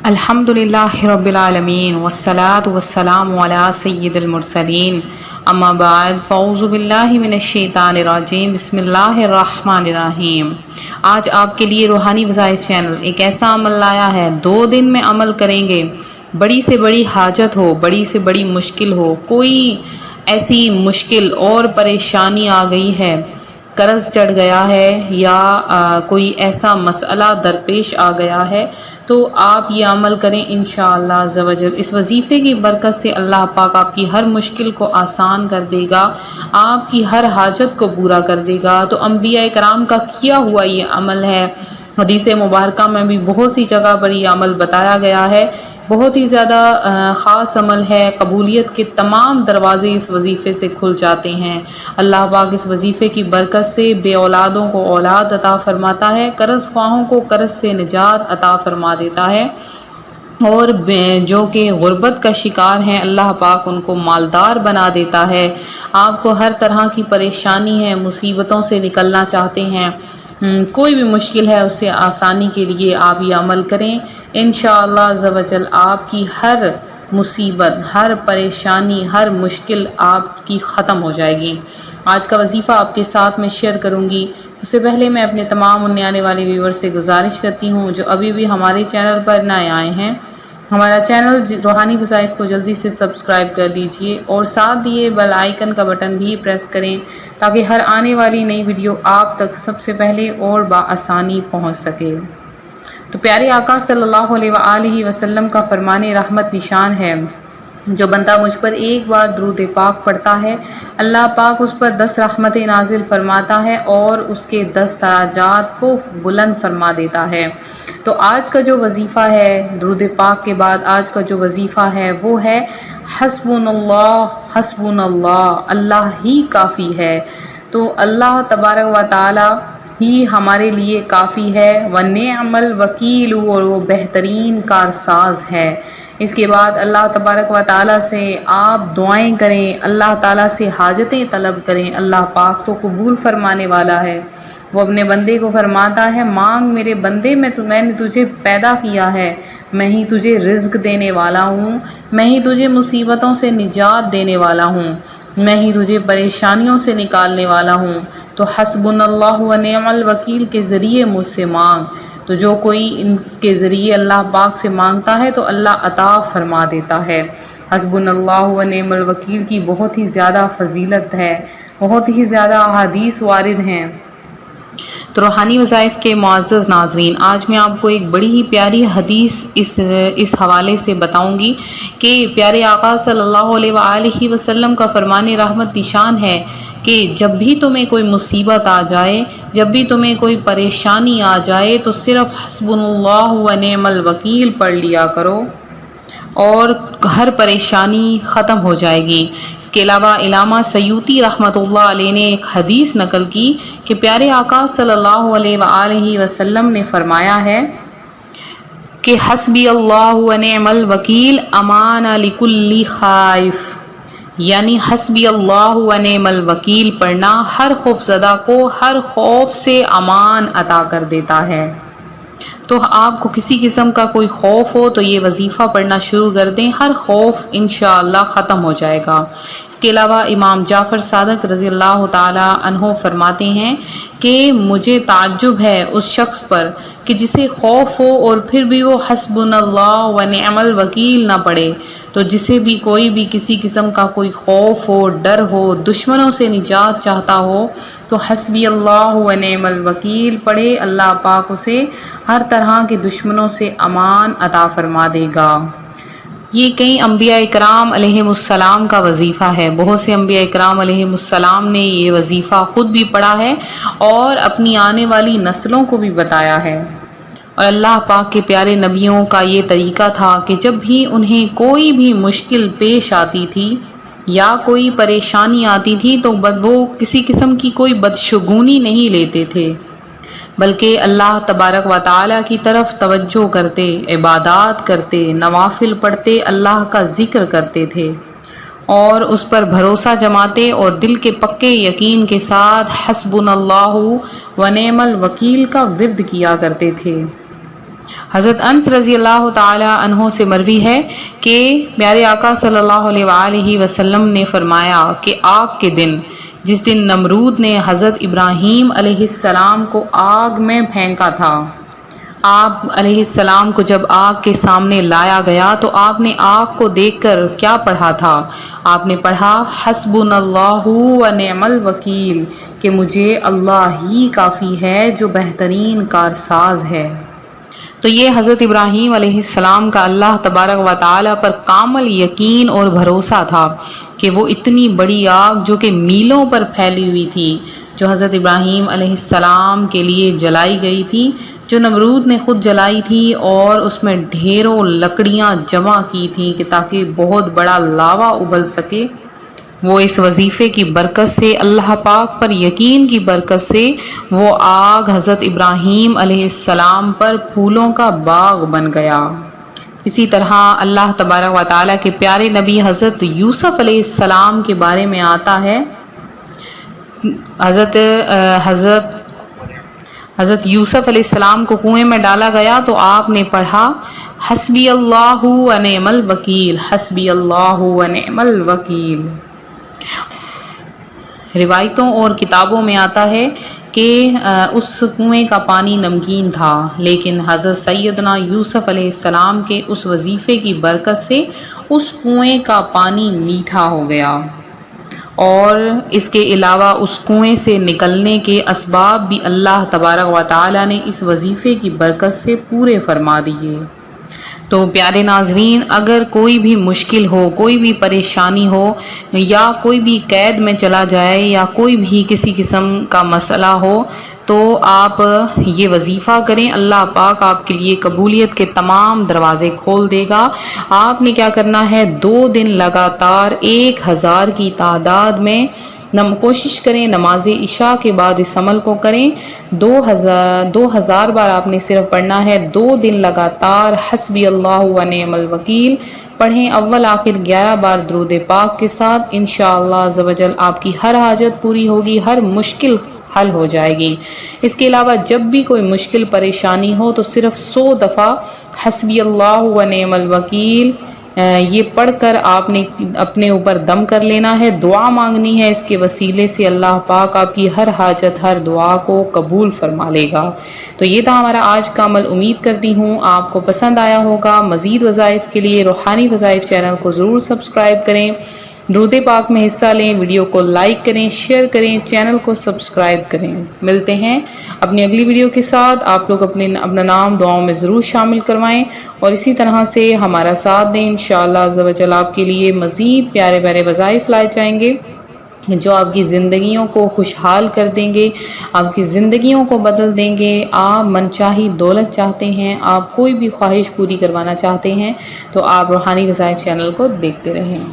الحمدللہ رب العالمین والصلاة والسلام علی سید المرسلین اما بعد فاعوذ باللہ من الشیطان الرجیم بسم اللہ الرحمن الرحیم۔ آج آپ کے لیے روحانی وظائف چینل ایک ایسا عمل لایا ہے، 2 دن میں عمل کریں گے۔ بڑی سے بڑی حاجت ہو، بڑی سے بڑی مشکل ہو، کوئی ایسی مشکل اور پریشانی آ گئی ہے، قرض چڑھ گیا ہے یا کوئی ایسا مسئلہ درپیش آ گیا ہے، تو آپ یہ عمل کریں انشاءاللہ عز و جل۔ اس وظیفے کی برکت سے اللہ پاک آپ کی ہر مشکل کو آسان کر دے گا، آپ کی ہر حاجت کو پورا کر دے گا۔ تو انبیاء کرام کا کیا ہوا یہ عمل ہے، حدیث مبارکہ میں بھی بہت سی جگہ پر یہ عمل بتایا گیا ہے، بہت ہی زیادہ خاص عمل ہے۔ قبولیت کے تمام دروازے اس وظیفے سے کھل جاتے ہیں۔ اللہ پاک اس وظیفے کی برکت سے بے اولادوں کو اولاد عطا فرماتا ہے، قرض خواہوں کو قرض سے نجات عطا فرما دیتا ہے، اور جو کہ غربت کا شکار ہیں اللہ پاک ان کو مالدار بنا دیتا ہے۔ آپ کو ہر طرح کی پریشانی ہے، مصیبتوں سے نکلنا چاہتے ہیں، کوئی بھی مشکل ہے، اس سے آسانی کے لیے آپ یہ عمل کریں انشاءاللہ عز و جل۔ آپ کی ہر مصیبت، ہر پریشانی، ہر مشکل آپ کی ختم ہو جائے گی۔ آج کا وظیفہ آپ کے ساتھ میں شیئر کروں گی، اس سے پہلے میں اپنے تمام آنے والے ویور سے گزارش کرتی ہوں جو ابھی بھی ہمارے چینل پر نئے آئے ہیں، ہمارا چینل روحانی وظائف کو جلدی سے سبسکرائب کر لیجئے اور ساتھ دیے بیل آئیکن کا بٹن بھی پریس کریں تاکہ ہر آنے والی نئی ویڈیو آپ تک سب سے پہلے اور بآسانی پہنچ سکے۔ تو پیارے آقا صلی اللہ علیہ وآلہ وسلم کا فرمان رحمت نشان ہے، جو بندہ مجھ پر ایک بار درود پاک پڑھتا ہے، اللہ پاک اس پر 10 رحمتیں نازل فرماتا ہے اور اس کے 10 درجات کو بلند فرما دیتا ہے۔ تو آج کا جو وظیفہ ہے، درود پاک کے بعد آج کا جو وظیفہ ہے وہ ہے حسبنا اللہ، اللہ ہی کافی ہے۔ تو اللہ تبارک و تعالی ہی ہمارے لیے کافی ہے، ونعم الوکیل، اور وہ بہترین کارساز ہے۔ اس کے بعد اللہ تبارک و تعالیٰ سے آپ دعائیں کریں، اللہ تعالیٰ سے حاجتیں طلب کریں، اللہ پاک تو قبول فرمانے والا ہے۔ وہ اپنے بندے کو فرماتا ہے، مانگ میرے بندے، میں نے تجھے پیدا کیا ہے، میں ہی تجھے رزق دینے والا ہوں، میں ہی تجھے مصیبتوں سے نجات دینے والا ہوں، میں ہی تجھے پریشانیوں سے نکالنے والا ہوں۔ تو حسبنا اللہ ونعم الوکیل کے ذریعے مجھ سے مانگ۔ تو جو کوئی اس کے ذریعے اللہ پاک سے مانگتا ہے تو اللہ عطا فرما دیتا ہے۔ حسبنا اللہ ونعم الوکیل کی بہت ہی زیادہ فضیلت ہے، بہت ہی زیادہ احادیث وارد ہیں۔ تو روحانی وظائف کے معزز ناظرین، آج میں آپ کو ایک بڑی ہی پیاری حدیث اس حوالے سے بتاؤں گی کہ پیارے آقا صلی اللہ علیہ وآلہ وسلم کا فرمان رحمت نشان ہے کہ جب بھی تمہیں کوئی مصیبت آ جائے، جب بھی تمہیں کوئی پریشانی آ جائے تو صرف حسبنا اللہ ونعم الوکیل پڑھ لیا کرو اور ہر پریشانی ختم ہو جائے گی۔ اس کے علاوہ علامہ سیوطی رحمۃ اللہ علیہ نے ایک حدیث نقل کی کہ پیارے آقا صلی اللہ علیہ وآلہ وسلم نے فرمایا ہے کہ حسبی اللہ ونعم الوکیل امان لکل خائف، یعنی حسبی اللہ ونعم الوکیل پڑھنا ہر خوف زدہ کو ہر خوف سے امان عطا کر دیتا ہے۔ تو آپ کو کسی قسم کا کوئی خوف ہو تو یہ وظیفہ پڑھنا شروع کر دیں، ہر خوف انشاءاللہ ختم ہو جائے گا۔ اس کے علاوہ امام جعفر صادق رضی اللہ تعالی عنہ فرماتے ہیں کہ مجھے تعجب ہے اس شخص پر کہ جسے خوف ہو اور پھر بھی وہ حسبنا اللہ ونعم الوکیل نہ پڑھے۔ تو جسے بھی کوئی بھی کسی قسم کا کوئی خوف ہو، ڈر ہو، دشمنوں سے نجات چاہتا ہو تو حسبی اللہ ونعم الوکیل پڑھے، اللہ پاک اسے ہر طرح کے دشمنوں سے امان عطا فرما دے گا۔ یہ کئی انبیاء کرام علیہم السلام کا وظیفہ ہے، بہت سے انبیاء کرام علیہم السلام نے یہ وظیفہ خود بھی پڑھا ہے اور اپنی آنے والی نسلوں کو بھی بتایا ہے۔ اور اللہ پاک کے پیارے نبیوں کا یہ طریقہ تھا کہ جب بھی انہیں کوئی بھی مشکل پیش آتی تھی یا کوئی پریشانی آتی تھی تو وہ کسی قسم کی کوئی بدشگونی نہیں لیتے تھے، بلکہ اللہ تبارک و تعالیٰ کی طرف توجہ کرتے، عبادات کرتے، نوافل پڑھتے، اللہ کا ذکر کرتے تھے اور اس پر بھروسہ جماتے اور دل کے پکے یقین کے ساتھ حسبنا اللہ ونعم الوکیل کا ورد کیا کرتے تھے۔ حضرت انس رضی اللہ تعالی عنہ سے مروی ہے کہ پیارے آقا صلی اللہ علیہ وآلہ وسلم نے فرمایا کہ آگ کے دن، جس دن نمرود نے حضرت ابراہیم علیہ السلام کو آگ میں پھینکا تھا، آپ علیہ السلام کو جب آگ کے سامنے لایا گیا تو آپ نے آگ کو دیکھ کر کیا پڑھا تھا؟ آپ نے پڑھا حسبنا اللہ و نعم الوکیل، کہ مجھے اللہ ہی کافی ہے جو بہترین کارساز ہے۔ تو یہ حضرت ابراہیم علیہ السلام کا اللہ تبارک و تعالی پر کامل یقین اور بھروسہ تھا کہ وہ اتنی بڑی آگ جو کہ میلوں پر پھیلی ہوئی تھی، جو حضرت ابراہیم علیہ السلام کے لیے جلائی گئی تھی، جو نمرود نے خود جلائی تھی اور اس میں ڈھیروں لکڑیاں جمع کی تھیں کہ تاکہ بہت بڑا لاوا ابل سکے، وہ اس وظیفے کی برکت سے، اللہ پاک پر یقین کی برکت سے، وہ آگ حضرت ابراہیم علیہ السلام پر پھولوں کا باغ بن گیا۔ اسی طرح اللہ تبارک و تعالیٰ کے پیارے نبی حضرت یوسف علیہ السلام کے بارے میں آتا ہے، حضرت یوسف علیہ السلام کو کنویں میں ڈالا گیا تو آپ نے پڑھا حسبی اللہ و نعم الوکیل، حسبی اللہ و نعم الوکیل۔ روایتوں اور کتابوں میں آتا ہے کہ اس کنویں کا پانی نمکین تھا، لیکن حضرت سیدنا یوسف علیہ السلام کے اس وظیفے کی برکت سے اس کنویں کا پانی میٹھا ہو گیا، اور اس کے علاوہ اس کنویں سے نکلنے کے اسباب بھی اللہ تبارک و تعالی نے اس وظیفے کی برکت سے پورے فرما دیے۔ تو پیارے ناظرین، اگر کوئی بھی مشکل ہو، کوئی بھی پریشانی ہو، یا کوئی بھی قید میں چلا جائے، یا کوئی بھی کسی قسم کا مسئلہ ہو، تو آپ یہ وظیفہ کریں، اللہ پاک آپ کے لیے قبولیت کے تمام دروازے کھول دے گا۔ آپ نے کیا کرنا ہے، 2 دن لگاتار 1000 کی تعداد میں کوشش کریں، نماز عشاء کے بعد اس عمل کو کریں۔ 2000 بار آپ نے صرف پڑھنا ہے، 2 دن لگاتار حسبی اللہ و نعم الوکیل پڑھیں، اول آخر 11 بار درود پاک کے ساتھ۔ انشاءاللہ عز و جل آپ کی ہر حاجت پوری ہوگی، ہر مشکل حل ہو جائے گی۔ اس کے علاوہ جب بھی کوئی مشکل پریشانی ہو تو صرف 100 دفعہ حسبی اللہ و نعم الوکیل یہ پڑھ کر آپ نے اپنے اوپر دم کر لینا ہے، دعا مانگنی ہے، اس کے وسیلے سے اللہ پاک آپ کی ہر حاجت، ہر دعا کو قبول فرما لے گا۔ تو یہ تھا ہمارا آج کا عمل، امید کرتی ہوں آپ کو پسند آیا ہوگا۔ مزید وظائف کے لیے روحانی وظائف چینل کو ضرور سبسکرائب کریں، درود پاک میں حصہ لیں، ویڈیو کو لائک کریں، شیئر کریں، چینل کو سبسکرائب کریں۔ ملتے ہیں اپنی اگلی ویڈیو کے ساتھ۔ آپ لوگ اپنا نام دعاؤں میں ضرور شامل کروائیں اور اسی طرح سے ہمارا ساتھ دیں۔ انشاءاللہ عز و جل آپ کے لیے مزید پیارے پیارے وظائف لائے جائیں گے جو آپ کی زندگیوں کو خوشحال کر دیں گے، آپ کی زندگیوں کو بدل دیں گے۔ آپ منچاہی دولت چاہتے ہیں، آپ کوئی بھی خواہش پوری کروانا چاہتے ہیں، تو آپ روحانی وظائف چینل کو دیکھتے رہیں۔